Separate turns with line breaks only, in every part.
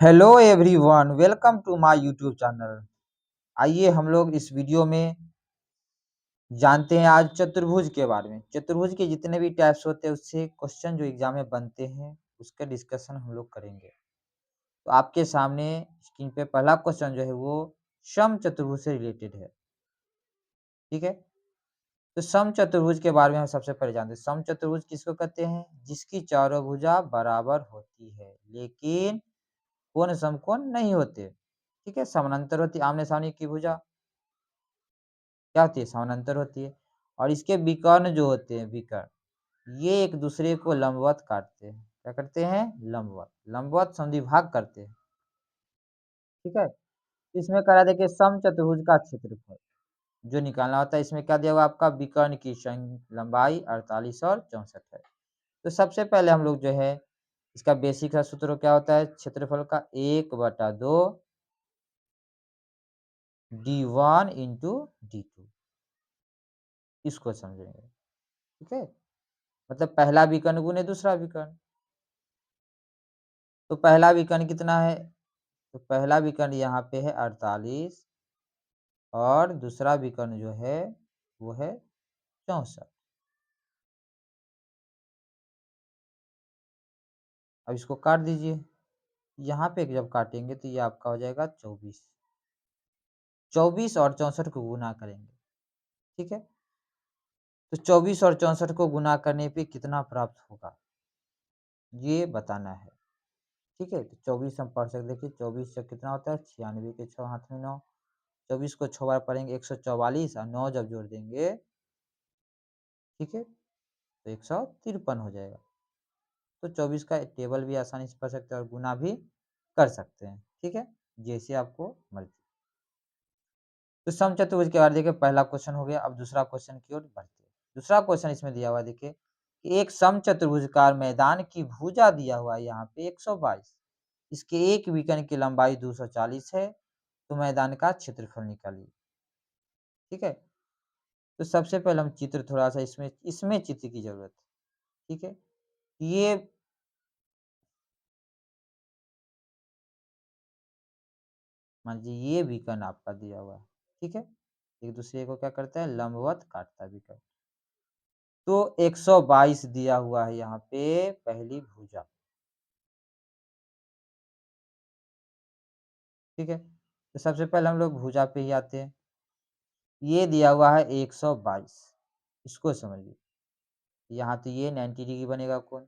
Hello everyone, welcome to my YouTube channel. आइए हम लोग इस वीडियो में जानते हैं आज चतुर्भुज के बारे में। चतुर्भुज के जितने भी टाइप्स होते हैं उससे क्वेश्चन जो एग्जाम में बनते हैं उसका डिस्कशन हम लोग करेंगे। तो आपके सामने स्क्रीन पे पहला क्वेश्चन जो है वो सम चतुर्भुज से रिलेटेड है। ठीक है, तो सम चतुर्भुज के बारे में हम सबसे पहले जानते हैं। सम चतुर्भुज किसको कहते हैं? जिसकी चारों भुजा बराबर होती है लेकिन कोण समकोण नहीं होते। ठीक है, समानांतर होती, आमने सामने की भुजा क्या होती है? समानांतर होती है। और इसके विकर्ण जो होते हैं, विकर्ण, ये एक दूसरे को लंबवत काटते हैं। क्या करते हैं? लंबवत, लंबवत समद्विभाग करते हैं। ठीक है, तो इसमें करा देखिए समचतुर्भुज का क्षेत्रफल जो निकालना होता है। इसमें क्या दिया हुआ आपका? विकर्ण की लंबाई 48 और 64 है। तो सबसे पहले हम लोग जो है इसका बेसिक सा सूत्र क्या होता है? क्षेत्रफल का 1/2 d1 इंटू d2, इसको समझेंगे। ठीक है, मतलब पहला विकर्ण गुने दूसरा विकर्ण। तो पहला विकर्ण कितना है? तो पहला विकर्ण यहाँ पे है 48 और दूसरा विकर्ण जो है वो है 64। अब इसको काट दीजिए। यहाँ पे जब काटेंगे तो ये आपका हो जाएगा 24। 24 और 64 को गुना करेंगे। ठीक है, तो 24 और 64 को गुना करने पे कितना प्राप्त होगा ये बताना है। ठीक है, तो 24 हम पढ़ सकते, देखिए 24 से कितना होता है? 96 के 6 हाथ में 9। 24 को 6 बार पढ़ेंगे 144 और 9 जब जोड़ देंगे, ठीक है, तो 153 हो जाएगा। तो 24 का टेबल भी आसानी से पढ़ सकते हैं और गुना भी कर सकते हैं। ठीक है, जैसे आपको मर्जी। तो समचतुर्भुज के बारे में देखिए, पहला क्वेश्चन हो गया। अब दूसरा क्वेश्चन की ओर बढ़ते हैं। दूसरा क्वेश्चन इसमें दिया हुआ देखिए कि एक समचतुर्भुजकार मैदान की भुजा दिया हुआ है यहाँ पे 122। इसके एक विकर्ण की लंबाई 240 है, तो मैदान का क्षेत्रफल निकालिए। ठीक है, तो सबसे पहले हम चित्र थोड़ा सा इसमें इसमें चित्र की जरूरत है। ठीक है, ये मान लीजिए ये विकर्ण आपका दिया हुआ है। ठीक है, एक दूसरे को क्या करता है? लंबवत काटता है विकर्ण। तो 122 दिया हुआ है यहाँ पे पहली भुजा। ठीक है, तो सबसे पहले हम लोग भुजा पे ही आते हैं। ये दिया हुआ है 122, इसको समझिए। यहाँ तो ये 90 डिग्री बनेगा कोण।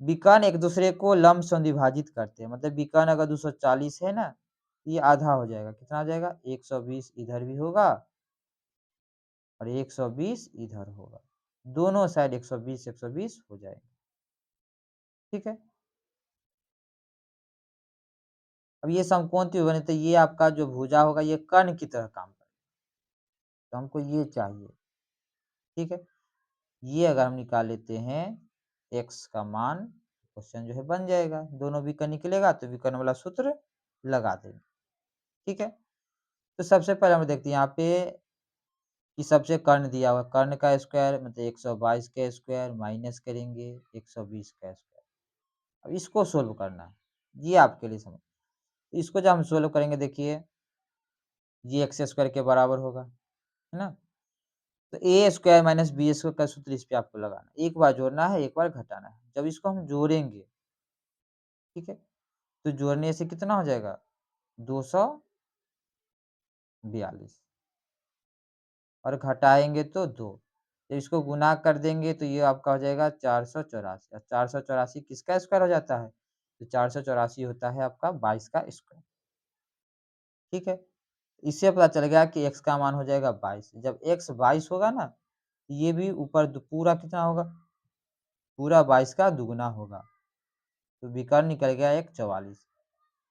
विकर्ण एक दूसरे को लंब समद्विभाजित करते हैं, मतलब विकर्ण अगर 240 है ना, ये आधा हो जाएगा। कितना हो जाएगा? 120 इधर भी होगा और 120 इधर होगा। दोनों साइड 120 120 हो जाएगा। ठीक है, अब ये समकोण त्रिभुज बने तो ये आपका जो भुजा होगा ये कर्ण की तरह काम करेगा। तो हमको ये चाहिए। ठीक है, ये अगर हम निकाल लेते हैं x का मान, क्वेश्चन जो है बन जाएगा। दोनों विकर्ण निकलेगा तो विकर्ण वाला सूत्र लगा देंगे। ठीक है, तो सबसे पहले हम देखते हैं यहाँ पे कि सबसे कर्ण दिया हुआ, कर्ण का स्क्वायर मतलब 122 का स्क्वायर माइनस करेंगे 120 का स्क्वायर। अब इसको सोल्व करना है, ये आपके लिए समझ। इसको जब हम सोल्व करेंगे देखिए ये एक्स स्क्वायर के बराबर होगा, है ना। तो ए स्क्वायर माइनस बी स्क्वायर का सूत्र इस पे आपको लगाना, एक बार जोड़ना है एक बार घटाना है। जब इसको हम जोड़ेंगे, ठीक है, तो जोड़ने से कितना हो जाएगा? 242 और घटाएंगे तो 2। जब इसको गुना कर देंगे तो ये आपका हो जाएगा 484। और 484 किसका स्क्वायर हो जाता है? तो 484 होता है आपका 22 का स्क्वायर। ठीक है, इससे पता चल गया कि x का मान हो जाएगा 22। जब x 22 होगा ना, ये भी ऊपर पूरा कितना होगा? पूरा 22 का दुगुना होगा। तो विकर्ण निकल गया एक 44।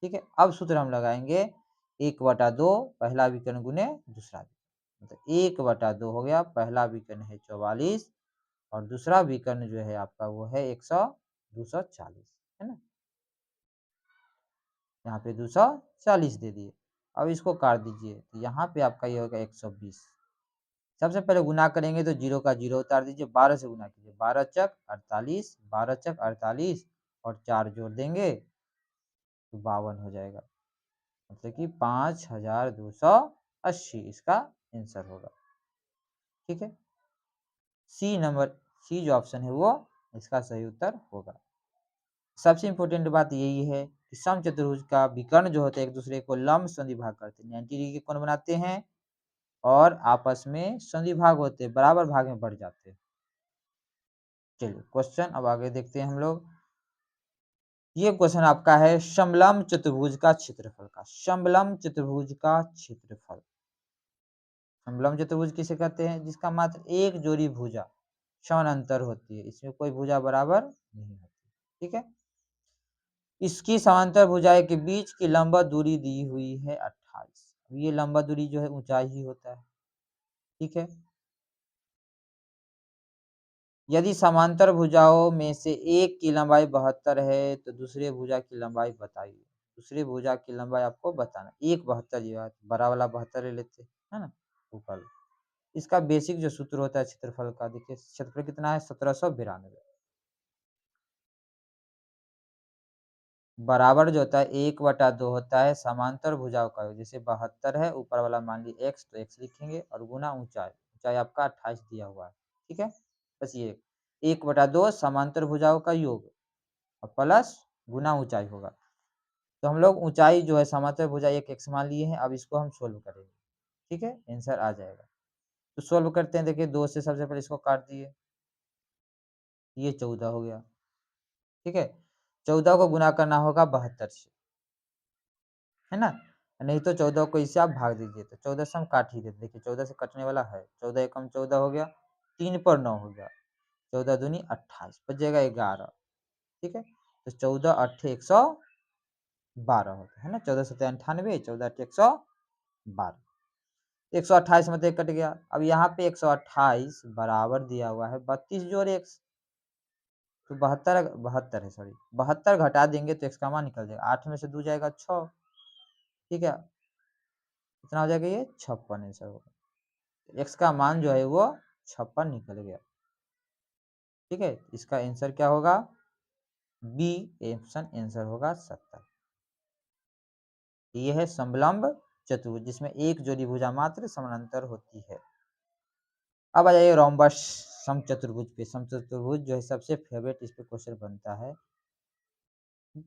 ठीक है, अब सूत्र हम लगाएंगे 1/2 पहला विकर्ण गुने दूसरा विकर्ण, मतलब 1/2 हो गया। पहला विकर्ण है 44 और दूसरा विकर्ण जो है आपका वो है 240, है ना। यहाँ पे 240 दे दिए। अब इसको काट दीजिए तो यहाँ पे आपका ये होगा 120। सबसे पहले गुना करेंगे तो 0 का 0 उतार दीजिए, 12 से गुना कीजिए, 12 चक 48, 12 चक 48 और 4 जोड़ देंगे तो 52 हो जाएगा, मतलब कि 5280 इसका आंसर होगा। ठीक है, सी नंबर, सी जो ऑप्शन है वो इसका सही उत्तर होगा। सबसे इम्पोर्टेंट बात यही है कि समचतुर्भुज का विकर्ण जो होते हैं एक दूसरे को लंब संधिभाग करते हैं, 90 डिग्री के कोण बनाते हैं और आपस में संधिभाग होते हैं, बराबर भाग में बढ़ जाते हैं। चलिए क्वेश्चन अब आगे देखते हैं हम लोग। ये क्वेश्चन आपका है समलंब चतुर्भुज का क्षेत्रफल का। समलंब चतुर्भुज का क्षेत्रफल, समलंब चतुर्भुज किसे कहते हैं? जिसका मात्र एक जोड़ी भुजा समानांतर होती है, इसमें कोई भुजा बराबर नहीं होती। ठीक है, इसकी समांतर भुजाएं के बीच की लंबा दूरी दी हुई है 28। ये लंबा दूरी जो है ऊंचाई ही होता है। ठीक है, यदि समांतर भुजाओं में से एक की लंबाई 72 है तो दूसरे भुजा की लंबाई बताइए। दूसरे भुजा की लंबाई आपको बताना, एक 72 ये बड़ा वाला 72 ले लेते है ना ऊपर। इसका बेसिक जो सूत्र होता है क्षेत्रफल का, देखिए क्षेत्रफल कितना है 1792, बराबर जो होता है 1/2 होता है समांतर भुजाओं का। जैसे 72 है, ऊपर वाला मान ली x तो x लिखेंगे और गुना ऊंचाई, ऊंचाई आपका 28 दिया हुआ है। ठीक है, बस ये 1/2 समांतर भुजाओं का योग और प्लस गुना ऊंचाई होगा। तो हम लोग ऊंचाई जो है समांतर भुजा एक x मान लिए हैं, अब इसको हम सोल्व करेंगे। ठीक है, आंसर आ जाएगा। तो सोल्व करते हैं, देखिए 2 से सबसे पहले इसको काट दिए, ये 14 हो गया। ठीक है, 14 को गुना करना होगा 72 से, है ना, नहीं तो 14 को इससे आप भाग दीजिए तो 14 से हम काट ही देते। देखिए 14 से कटने वाला है, 14 एकम 14 हो गया, 3 पर 9 हो गया, 14 दूनी 28, बच जाएगा 11। ठीक है, तो 14 अट्ठे 112 होता है ना, 14 सत्ते 98, 14 अट्ठे 112, 128 में तो एक कट गया। अब यहाँ पे 128 बराबर दिया हुआ है 32 जोड़ x, तो 72 72 है, सॉरी 72 घटा देंगे तो x का मान निकल जाएगा, 8 में से 2 जाएगा 6। ठीक है, कितना हो जाएगा ये 56 आंसर होगा। x का मान जो है वो 56 निकल गया। ठीक है, इसका आंसर क्या होगा? बी ऑप्शन आंसर होगा 70। ये है समलंब चतुर्भुज जिसमें एक जोड़ी भुजा मात्र समानांतर होती है। अब आ जाइए रोम्बस समचतुर्भुज पे। समचतुर्भुज जो है सबसे फेवरेट इस पे क्वेश्चन बनता है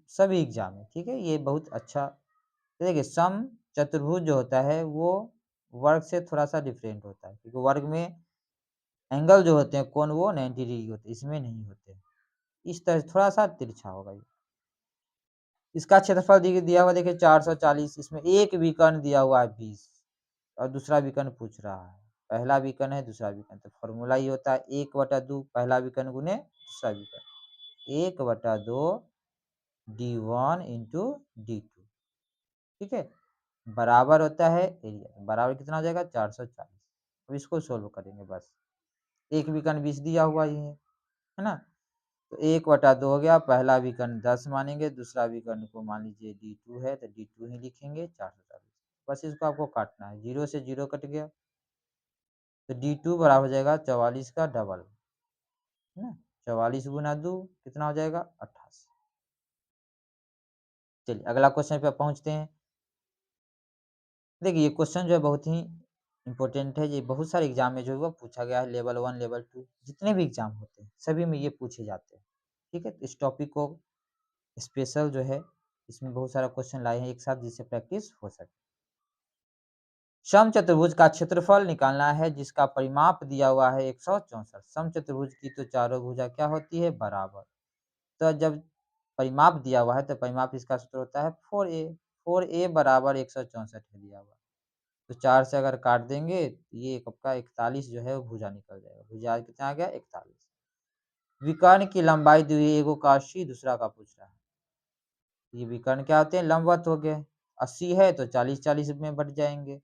सभी एग्जाम में। ठीक है, ये बहुत अच्छा, देखिए सम चतुर्भुज जो होता है वो वर्ग से थोड़ा सा डिफरेंट होता है, क्योंकि वर्ग में एंगल जो होते हैं कोण वो 90 डिग्री होते हैं, इसमें नहीं होते। इस तरह थोड़ा सा तिरछा होगा ये। इसका क्षेत्रफल दिया हुआ देखिए 440, इसमें एक विकर्ण दिया हुआ है 20 और दूसरा विकर्ण पूछ रहा है। पहला विकर्ण है, दूसरा विकर्ण, तो फॉर्मूला ही होता है 1/2 पहला विकर्ण गुने दूसरा विकर्ण, 1/2 d1 इंटू d2। ठीक है, बराबर होता है एरिया, बराबर कितना हो जाएगा 440। अब इसको सोल्व करेंगे बस, एक विकर्ण 20 दिया हुआ ही है ना, तो 1/2 हो गया, पहला विकर्ण 10 मानेंगे, दूसरा विकर्ण को मान लीजिए d2 है तो d2 ही लिखेंगे 440। बस इसको आपको काटना है, 0 से 0 कट गया तो d2 बराबर हो जाएगा 44 का डबल, है ना, 44 गुना 2 कितना हो जाएगा 88। चलिए अगला क्वेश्चन पे पहुंचते हैं। देखिए ये क्वेश्चन जो है बहुत ही इंपॉर्टेंट है, ये बहुत सारे एग्जाम में जो है वो पूछा गया है, लेवल 1 लेवल 2 जितने भी एग्जाम होते हैं सभी में ये पूछे जाते हैं। ठीक है, तो इस टॉपिक को स्पेशल जो है इसमें बहुत सारा क्वेश्चन लाए हैं एक साथ जिससे प्रैक्टिस हो सके। समचतुर्भुज का क्षेत्रफल निकालना है जिसका परिमाप दिया हुआ है 164। समचतुर्भुज की तो चारों भुजा क्या होती है बराबर, तो जब परिमाप दिया हुआ है तो परिमाप इसका सूत्र होता है 4a, 4a बराबर 164 है दिया हुआ, तो 4 से अगर काट देंगे तो ये आपका 41 जो है वो भुजा निकल जाएगा। भुजा कितना आ गया 41। विकर्ण की लंबाई दी हुई है, एगो का 80 दूसरा का पूछ रहा है। ये विकर्ण क्या होते हैं लंबवत हो गए, 80 है तो 40 40 में बढ़ जाएंगे।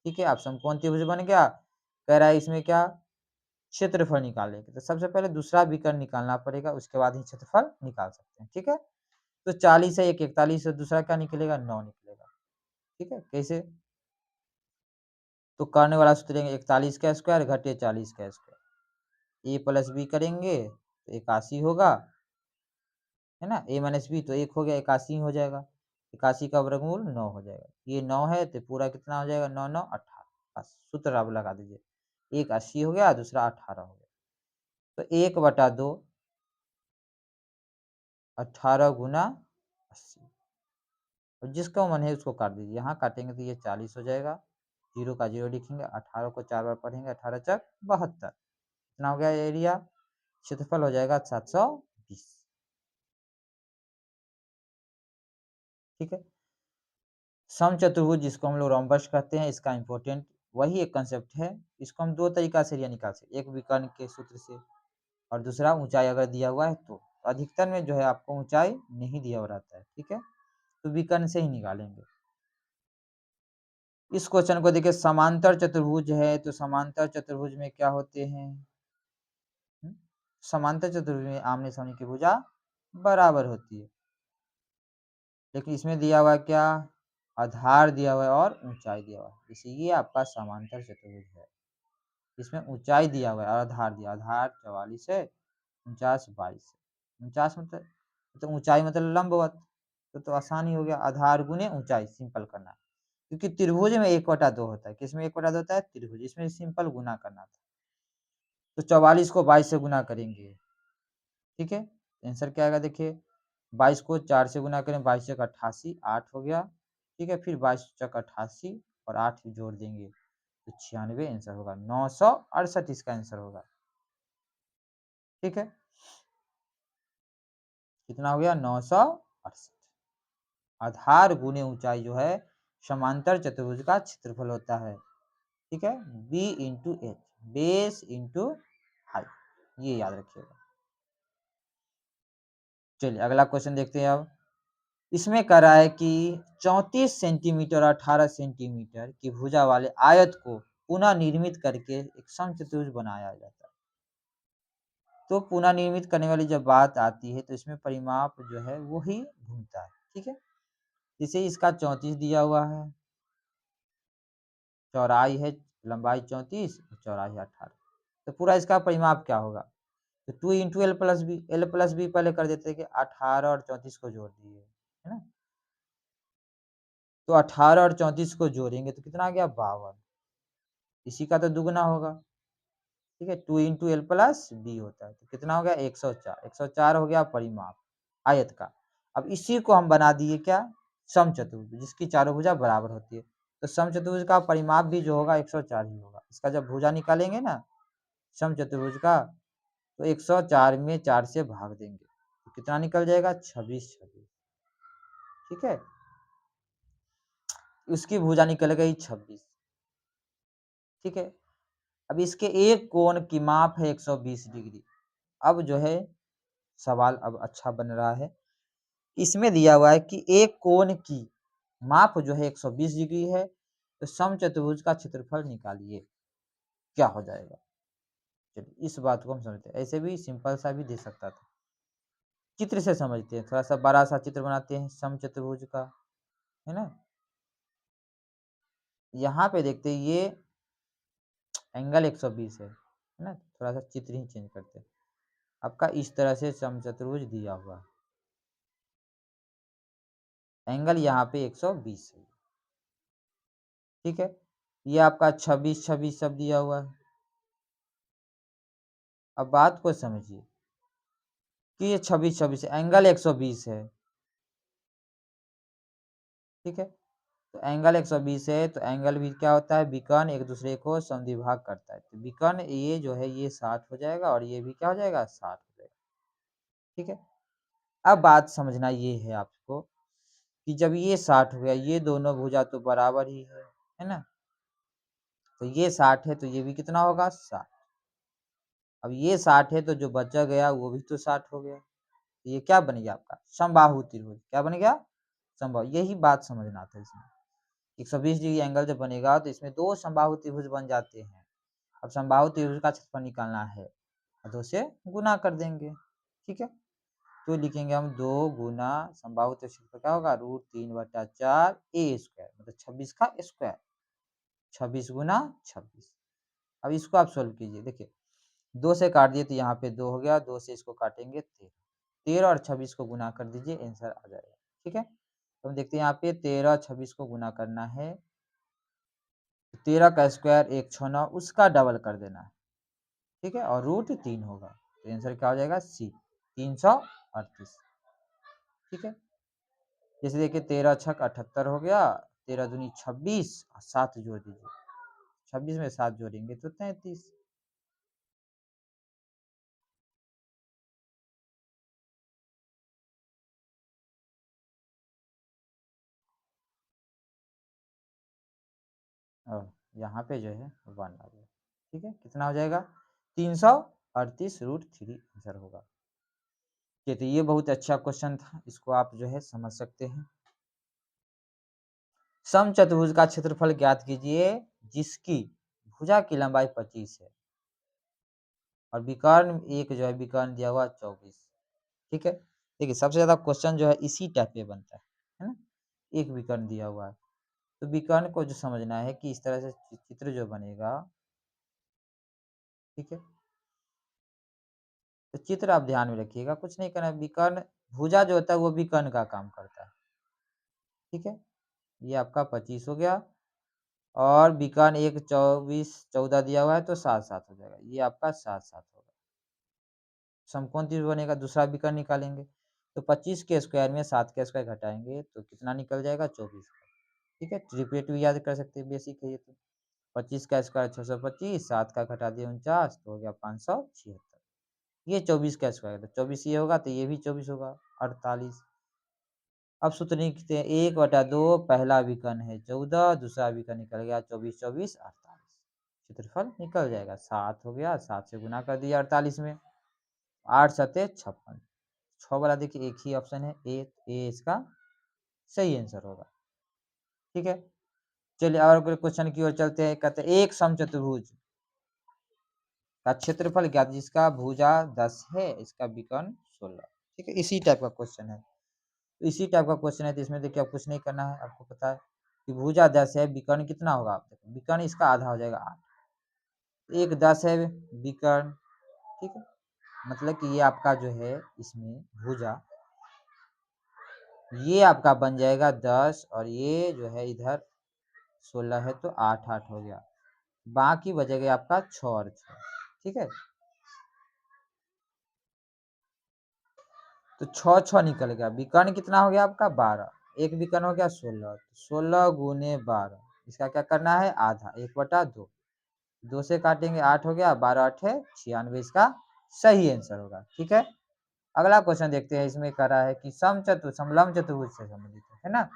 ठीक है, आप समकोण त्रिभुज बन गया। कह रहा है इसमें क्या क्षेत्रफल निकालेंगे, तो सबसे पहले दूसरा विकर्ण निकालना पड़ेगा, उसके बाद ही क्षेत्रफल निकाल सकते हैं। ठीक है, तो 40 है, एक 41 है, दूसरा क्या निकलेगा 9 निकलेगा। ठीक है, कैसे, तो करने वाला सूत्र लेंगे 41 का स्क्वायर घटे 40 का स्क्वायर, ए प्लस बी करेंगे तो 81 होगा, है ना, a माइनस बी तो 1 हो गया 81 हो जाएगा। 81 का वर्गमूल 9 हो जाएगा। ये 9 है तो पूरा कितना हो जाएगा? 9 9 18। बस सूत्र आप लगा दीजिए। एक 80 हो गया, दूसरा 18 हो गया। तो 1/2 18 गुना 80। और जिसका मन है उसको काट दीजिए। यहाँ काटेंगे तो ये 40 हो जाएगा। 0 का 0 लिखेंगे, 18 को 4 बार पढ़ेंगे, 18 चक 72। कितना हो गया एरिया? क्षेत्रफल हो जाएगा 720। ठीक है। समचतुर्भुज जिसको हम लोग रोम्बस कहते हैं, इसका इंपॉर्टेंट वही एक कंसेप्ट है। इसको हम दो तरीका से एरिया निकाल सकते, एक विकर्ण के सूत्र से और दूसरा ऊंचाई अगर दिया हुआ है तो। अधिकतर में जो है आपको ऊंचाई नहीं दिया हुआ रहता है, ठीक है, तो विकर्ण से ही निकालेंगे। इस क्वेश्चन को देखिए, समांतर चतुर्भुज है तो समांतर चतुर्भुज में क्या होते हैं? समांतर चतुर्भुज में आमने सामने की भुजा बराबर होती है। लेकिन इसमें दिया हुआ क्या? आधार दिया हुआ है और ऊंचाई दिया हुआ है। जैसे ये आपका समांतर चतुर्भुज है, इसमें ऊंचाई दिया हुआ है और आधार दिया, आधार 44 है, 49 22 है। 49 मतलब तो ऊंचाई मतलब लंबवत, तो आसान ही हो गया, आधार गुने ऊंचाई, सिंपल करना है। क्योंकि त्रिभुज में 1/2 होता है। किसमें 1/2 होता है? त्रिभुज। इसमें सिंपल गुना करना था, तो 44 को 22 से गुना करेंगे। ठीक है, आंसर क्या आएगा? देखिए 22 को 4 से गुना करें, 22 चक 88, 8 हो गया। ठीक है, फिर 22 चक 88 और 8 जोड़ देंगे तो 96 आंसर होगा। 968 इसका आंसर होगा। ठीक है, कितना हो गया? 968। आधार गुने ऊंचाई जो है समांतर चतुर्भुज का क्षेत्रफल होता है। ठीक है, B into H, base into height, ये याद रखिएगा। चलिए अगला क्वेश्चन देखते हैं। अब इसमें कह रहा है कि 34 सेंटीमीटर और 18 सेंटीमीटर की भुजा वाले आयत को पुनः निर्मित करके एक समचतुर्भुज बनाया जाता है। तो पुनः निर्मित करने वाली जब बात आती है तो इसमें परिमाप जो है वो ही घूमता है। ठीक है, जैसे इसका 34 दिया हुआ है, चौड़ाई है, लंबाई 34 और चौड़ाई 18, तो पूरा इसका परिमाप क्या होगा? तो 2 into L plus B, L plus B पहले कर देते हैं कि 18 और 34 को जोड़ दिए, है ना। तो 18 और 34 को जोड़ेंगे तो कितना आ गया? 52। इसी का तो दुगना होगा। ठीक है, 2 इंटू एल प्लस बी होता है, तो कितना हो गया? 104। 104 हो गया परिमाप आयत का। अब इसी को हम बना दिए क्या? समचतुर्भुज, जिसकी चारों भुजा बराबर होती है। तो समचतुर्भुज का परिमाप भी जो होगा 104 ही होगा। इसका जब भुजा निकालेंगे ना समचतुर्भुज का, तो 104 में 4 से भाग देंगे तो कितना निकल जाएगा? 26 26। ठीक है, उसकी भुजा निकल गई 26। ठीक है, अब इसके एक कोण की माप है 120 डिग्री। अब जो है सवाल अब अच्छा बन रहा है। इसमें दिया हुआ है कि एक कोण की माप जो है 120 डिग्री है, तो समचतुर्भुज का क्षेत्रफल निकालिए, क्या हो जाएगा? चलिए इस बात को हम समझते हैं। ऐसे भी सिंपल सा भी दे सकता था, चित्र से समझते हैं। थोड़ा सा बड़ा सा चित्र बनाते हैं समचतुर्भुज का, है ना। यहाँ पे देखते हैं ये एंगल 120 है ना। थोड़ा सा चित्र ही चेंज करते हैं। आपका इस तरह से समचतुर्भुज दिया हुआ है, एंगल यहाँ पे 120 है। ठीक है, ये आपका 26 26 सब दिया हुआ है। अब बात को समझिए कि ये 26 26 एंगल 120 है। ठीक है, तो एंगल 120 है, तो एंगल भी क्या होता है? विकर्ण एक दूसरे को समद्विभाग करता है। तो विकर्ण ये जो है ये 60 हो जाएगा और ये भी क्या हो जाएगा? 60 हो जाएगा। ठीक है, अब बात समझना ये है आपको कि जब ये 60 हो गया, ये दोनों भुजा तो बराबर ही है ना। तो ये 60 है तो ये भी कितना होगा? 60। अब ये 60 है तो जो बचा गया वो भी तो 60 हो गया। तो ये क्या बन गया आपका? समबाहु त्रिभुज। क्या बन गया? समबाहु। यही बात समझना था इसमें। 120 डिग्री एंगल जब बनेगा तो इसमें दो समबाहु त्रिभुज बन जाते हैं। अब समबाहु त्रिभुज का क्षेत्रफल निकालना है, दो से गुना कर देंगे। ठीक है, तो लिखेंगे हम 2 गुना समबाहु त्रिभुज का क्या होगा? √3/4 ए स्क्वायर, मतलब 26 का स्क्वायर। 26 गुना 26। अब इसको आप सोल्व कीजिए। देखिए 2 से काट दिए तो यहाँ पे 2 हो गया, 2 से इसको काटेंगे 13। 13 और 26 को गुना कर दीजिए, आंसर आ जाएगा। ठीक है, तो हम देखते हैं यहाँ पे 13 26 को गुना करना है, 13 का स्क्वायर 169 उसका डबल कर देना है, ठीक है, और रूट 3 होगा, तो आंसर क्या हो जाएगा सी 338, ठीक है। जैसे देखिए 13 छक 78 हो गया, 13 दूनी 26 और 7 जोड़ दीजिए, 26 में 7 जोड़ेंगे तो 33। और यहाँ पे जो है 1 आ गया, ठीक है, कितना हो जाएगा 338 रूट 3 आंसर होगा। ये तो ये बहुत अच्छा क्वेश्चन था, इसको आप जो है समझ सकते हैं। समचतुर्भुज का क्षेत्रफल ज्ञात कीजिए जिसकी भुजा की लंबाई 25 है और विकर्ण एक जो है विकर्ण दिया हुआ 24, ठीक है। देखिए सबसे ज्यादा क्वेश्चन जो है इसी टाइप पे बनता है ना, एक विकर्ण दिया हुआ है तो विकर्ण को जो समझना है कि इस तरह से चित्र जो बनेगा, ठीक है। तो चित्र आप ध्यान में रखिएगा, कुछ नहीं करना है, विकर्ण भुजा जो होता है वो विकर्ण का काम करता है, ठीक है। ये आपका 25 हो गया और विकर्ण एक 24 14 दिया हुआ है तो 7 7 हो जाएगा, ये आपका 7 7 होगा। समकोण त्रिभुज बनेगा, दूसरा विकर्ण निकालेंगे तो 25 के स्क्वायर में 7 का स्क्वायर घटाएंगे तो कितना निकल जाएगा 24, ठीक है। ट्रिपलेट भी याद कर सकते हैं, बेसिक है ये तो। 25 का स्क्वायर 625, 7 का घटा दिया 49 तो हो गया 576, ये 24 का स्क्वायर तो 24 ये होगा तो ये भी 24 होगा 48। अब सूत्र लिखते हैं 1/2 पहला विकर्ण है 14, दूसरा विकर्ण निकल गया 24 24 48, क्षेत्रफल निकल जाएगा 7 हो गया, 7 से गुना कर दिया 48 में, 8 सते 56, 6 वाला देखिए एक ही ऑप्शन है ए इसका सही आंसर होगा, ठीक है। चलिए और क्वेश्चन की ओर चलते हैं, कहते हैं एक समचतुर्भुज का क्षेत्रफल ज्ञात जिसका भुजा 10 है इसका विकर्ण 16, ठीक है, इसी टाइप का क्वेश्चन है। तो इसी टाइप का क्वेश्चन है तो इसमें देखिए आप कुछ नहीं करना है, आपको पता है कि भुजा 10 है, विकर्ण कितना होगा, आप देखो विकर्ण इसका आधा हो जाएगा 8, एक 10 है विकर्ण, ठीक है, मतलब कि ये आपका जो है इसमें भुजा ये आपका बन जाएगा 10 और ये जो है इधर 16 है तो 8 8 हो गया, बाकी बचेगा आपका 6 और 6, ठीक है। तो 6 6 निकल गया, विकर्ण कितना हो गया आपका 12, एक विकर्ण हो गया 16, 16 गुने 12 इसका क्या करना है आधा 1/2, 2 से काटेंगे 8 हो गया, 12 8 96 इसका सही आंसर होगा, ठीक है। अगला क्वेश्चन देखते हैं, इसमें कह रहा है कि समलंब चतुर्भुज से संबंधित है ना।